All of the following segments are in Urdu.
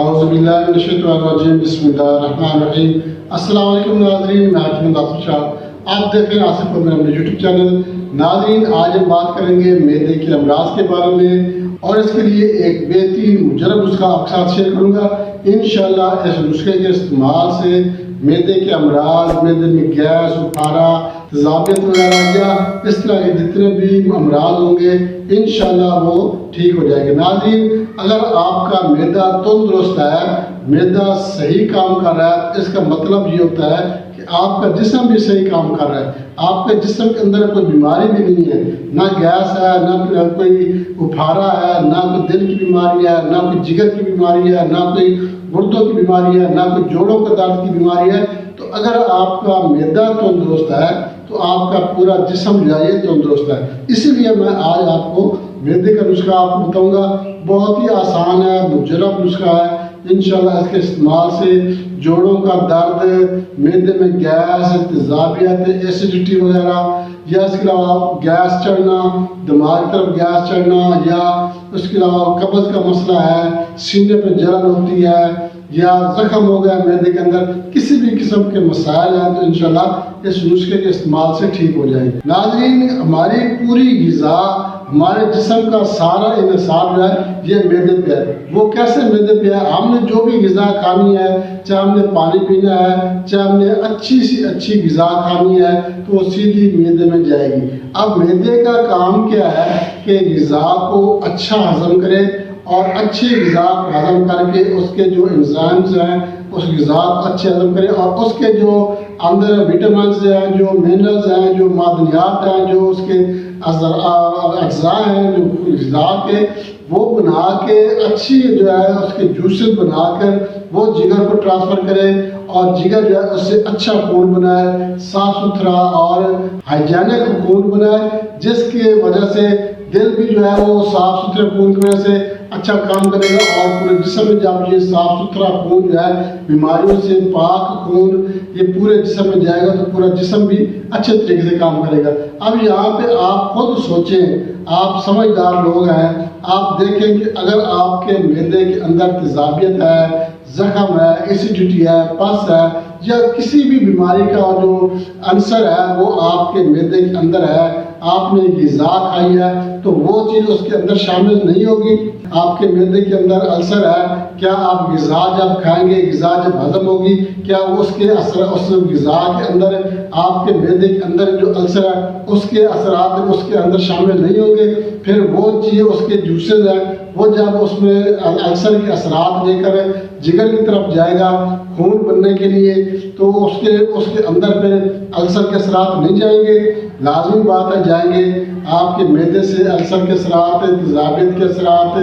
اعوذ باللہ من الشیطان الرجیم، بسم اللہ الرحمن الرحیم۔ السلام علیکم ناظرین، میں حکیم آصف شاہ، آپ دیکھ رہے ہیں آصف پر میرا یوٹیوب چینل۔ ناظرین، آج ہم بات کریں گے معدے کے امراض کے بارے میں، اور اس کے لیے ایک بہترین مجرب نسخہ آپ کے ساتھ شیئر کروں گا۔ انشاءاللہ اس نسخے کے استعمال سے معدے کے امراض، معدے میں گیس، اپارا، تیزابیت وغیرہ یا اس طرح کے جتنے بھی امراض ہوں گے انشاءاللہ وہ ٹھیک ہو جائے گا۔ ناظرین، اگر آپ کا معدہ تندرست ہے، معدہ صحیح کام کر رہا ہے، اس کا مطلب یہ ہوتا ہے کہ آپ کا جسم بھی صحیح کام کر رہا ہے، آپ کے جسم کے اندر کوئی بیماری بھی نہیں ہے، نہ گیس ہے، نہ کوئی اپھارا ہے، نہ کوئی دل کی بیماری ہے، نہ کوئی جگر کی بیماری ہے، نہ کوئی گردوں کی بیماری ہے، نہ کوئی جوڑوں کے درد کی بیماری ہے۔ تو اگر آپ کا معدہ تندرست ہے تو آپ کا پورا جسم جو ہے تندرست ہے۔ اسی لیے میں آج آپ کو معدے کا نسخہ آپ کو بتاؤں گا، بہت ہی آسان ہے، مجرب نسخہ ہے۔ انشاءاللہ اس کے استعمال سے جوڑوں کا درد، معدے میں گیس، تیزابیت، ایسیڈیٹی وغیرہ، یا اس کے علاوہ گیس چڑھنا، دماغ کی طرف گیس چڑھنا، یا اس کے علاوہ قبض کا مسئلہ ہے، سینے پہ جلن ہوتی ہے، یا زخم ہو گیا معدے کے اندر، کسی بھی قسم کے مسائل ہیں تو انشاءاللہ اس نسخے کے استعمال سے ٹھیک ہو جائیں گے۔ ناظرین، ہماری پوری غذا، ہمارے جسم کا سارا انحصار جو ہے یہ معدے پہ ہے۔ وہ کیسے معدے پہ ہے؟ ہم نے جو بھی غذا کھانی ہے، چاہے ہم نے پانی پینا ہے، چاہے ہم نے اچھی سی اچھی غذا کھانی ہے، تو وہ سیدھی معدے میں جائے گی۔ اب معدے کا کام کیا ہے کہ غذا کو اچھا ہضم کرے، اور اچھی غذا کو ہضم کر کے اس کے جو انزائمز ہیں اس غذا کو اچھے ہضم کرے، اور اس کے جو اندر وٹامنز ہیں، جو منرلز ہیں، جو معدنیات ہیں، جو اس کے اجزاء ہیں جو غذا کے، وہ بنا کے اچھی جو ہے اس کے جوسز بنا کر وہ جگر کو ٹرانسفر کرے، اور جگر جو ہے اس سے اچھا خون بنائے، صاف ستھرا اور ہائیجینک خون بنائے، جس کی وجہ سے دل بھی جو ہے وہ صاف ستھرے خون کی وجہ سے اچھا کام کرے گا، اور پورے جسم میں جب یہ صاف ستھرا خون جو ہے بیماریوں سے پاک خون یہ پورے جسم میں جائے گا تو پورا جسم بھی اچھے طریقے سے کام کرے گا۔ اب یہاں پہ آپ خود سوچیں، آپ سمجھدار لوگ ہیں، آپ دیکھیں کہ اگر آپ کے معدے کے اندر تیزابیت ہے، زخم ہے، ایسیڈیٹی ہے، پس ہے، یا کسی بھی بیماری کا جو عنصر ہے وہ آپ کے معدے کے اندر ہے، آپ نے غذا کھائی ہے تو وہ چیز اس کے اندر شامل نہیں ہوگی۔ آپ کے معدے کے اندر السر ہے، کیا آپ غذا جب کھائیں گے، غذا جب ہضم ہوگی، کیا اس کے اثر اس غذا کے اندر آپ کے معدے کے اندر جو السر ہے اس کے اثرات اس کے اندر شامل نہیں ہوں گے؟ پھر وہ چیز اس کے جوسز ہیں وہ جب اس میں السر کے اثرات لے کر جگر کی طرف جائے گا خون بننے کے لیے، تو اس کے اندر پھر السر کے اثرات نہیں جائیں گے، لازمی بات ہے جائیں گے۔ آپ کے معدے سے السر کے اثرات، تیزابیت کے اثرات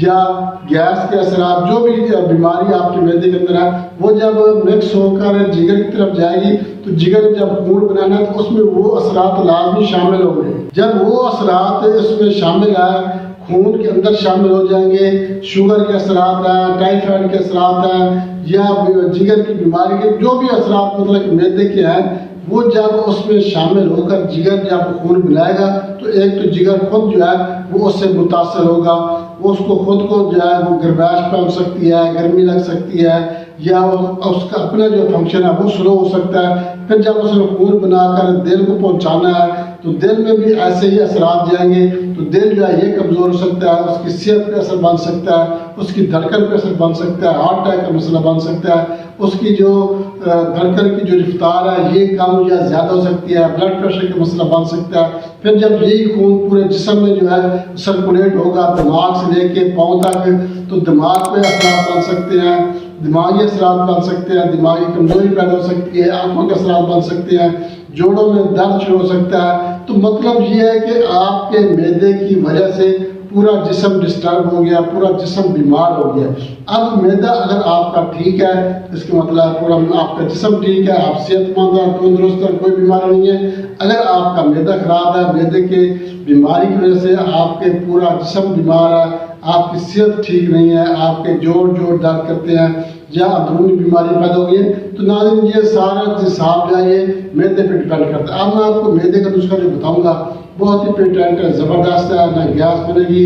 یا گیس کے اثرات، جو بھی بیماری آپ کے معدے کے اندر ہے وہ جب مکس ہو کر جگر کی طرف جائے گی تو جگر جب خون بنانا ہے تو اس میں وہ اثرات لازمی شامل ہوں گے۔ جب وہ اثرات اس میں شامل ہے، خون کے اندر شامل ہو جائیں گے، شوگر کے اثرات ہیں، ٹائیفائڈ کے اثرات ہیں، یا جگر کی بیماری کے جو بھی اثرات مطلب معدے کے ہیں، وہ جب اس میں شامل ہو کر جگر جب خون بنائے گا تو ایک تو جگر خود جو ہے وہ اس سے متاثر ہوگا، وہ اس کو خود کو جو ہے وہ گرمائش پہنچ سکتی ہے، گرمی لگ سکتی ہے، یا اس کا اپنا جو فنکشن ہے وہ سلو ہو سکتا ہے۔ پھر جب اس نے خون بنا کر دل کو پہنچانا ہے تو دل میں بھی ایسے ہی اثرات جائیں گے، تو دل جو ہے یہ کمزور ہو سکتا ہے، اس کی صحت پہ اثر بن سکتا ہے، اس کی دھڑکن پہ اثر بن سکتا ہے، ہارٹ اٹیک کا مسئلہ بن سکتا ہے، اس کی جو دھڑکن کی جو رفتار ہے یہ کم یا زیادہ ہو سکتی ہے، بلڈ پریشر کا مسئلہ بن سکتا ہے۔ پھر جب یہی خون پورے جسم میں جو ہے سرکولیٹ ہوگا دماغ سے لے کے پاؤں تک، تو دماغ پہ اثرات بن سکتے ہیں، دماغی اثرات بن سکتے ہیں، دماغی کمزوری پیدا ہو سکتی ہے، آنکھوں کے اثرات بن سکتے ہیں، جوڑوں میں درد شروع ہو سکتا ہے۔ تو مطلب یہ ہے کہ آپ کے معدے کی وجہ سے پورا جسم ڈسٹرب ہو گیا، پورا جسم بیمار ہو گیا۔ اب معدہ اگر آپ کا ٹھیک ہے، اس کا مطلب پورا آپ کا جسم ٹھیک ہے، آپ صحت مند ہیں، تندرست ہیں، کوئی بیماری نہیں ہے۔ اگر آپ کا معدہ خراب ہے، معدے کے بیماری کی وجہ سے آپ کے پورا جسم بیمار ہے، آپ کی صحت ٹھیک نہیں ہے، آپ کے جوڑ درد کرتے ہیں، یا اندرونی بیماری پیدا ہو گئی ہے، تو ناظرین یہ سارا حساب جو ہے یہ معدے پہ ڈیپینڈ کرتا ہے۔ اب میں آپ کو معدے کا نسخہ جو بتاؤں گا بہت ہی پیٹنٹ ہے، زبردست ہے، نہ گیس بنے گی،